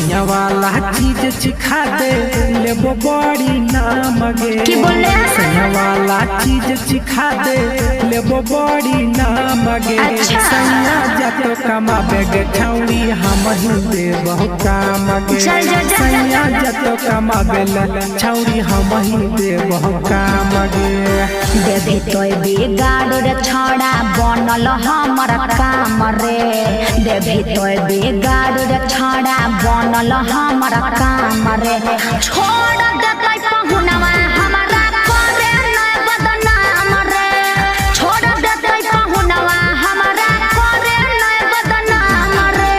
सैया वाला चीज चिखा दे लेबो बड़ी नाम गे। सैया वाला चीज चिखा दे लेबो बड़ी नाम गे। सैया जतो कमाबे गे छौरी हम ही देबो काम गे। सैया जतो कमाबे छौरी हम ही देबो काम गे। देबे तोय बिगाड़ रे छौड़ा बनल हमर काम रे। देबे तोय बिगाड़ रे छौड़ा बनल हमर काम रे। छोड़ देतै पहुनवा हमरा करे नै बदनाम रे। छोड़ देतै पहुनवा हमरा करे नै बदनाम रे।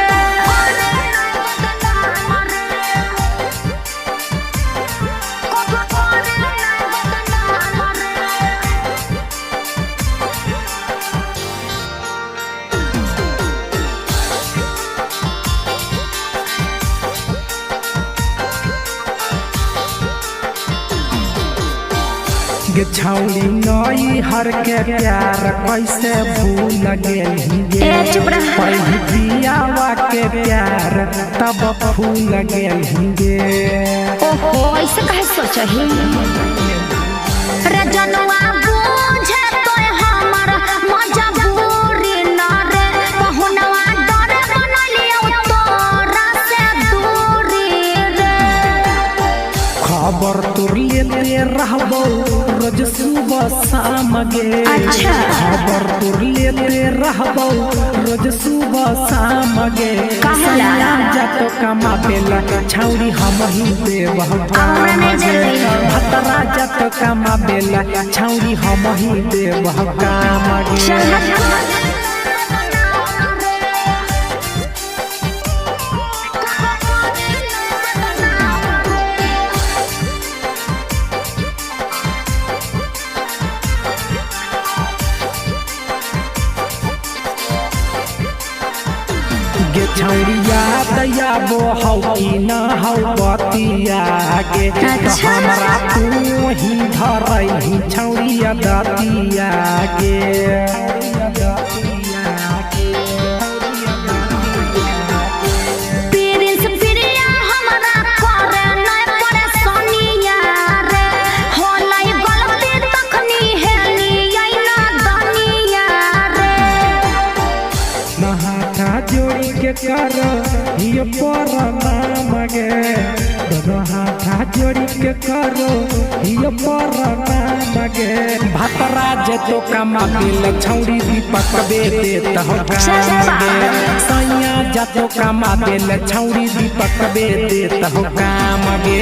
गे छौरी नई हर के प्यार कैसे भूल गेली गे। पहली बियावा के प्यार तब भूल गेली गे। ओहो ऐसे कहे सोचही रे जनवा बुझे तोय हमर मजबूरी न रे। पहुनवा डरे बनलियौ तोरा से दूरी रे। खबर तोर लेते रहबो रोज सुबह शाम गे। खबर तोर लेते रहबो रोज सुबह शाम गे। सैया जतो कमाबेला छौरी हम ही देबो काम गे। भतरा जतो कमाबेला छौरी हम ही देबो काम गे। गे छौरिया दयाबो हौ कि न हौ बतिया गे। हमरा तू ही धरही छौरिया दतिया गे। जोड़ी के कर ये पर नाम गे। दोनों हाथ जोड़ी के करो ये पर नाम गे। भतरा जतो कमाबेला छौरी दीपक बे देत हो काम गे। सैया जतो कमाबेला छौरी दीपक बे देत हो काम गे।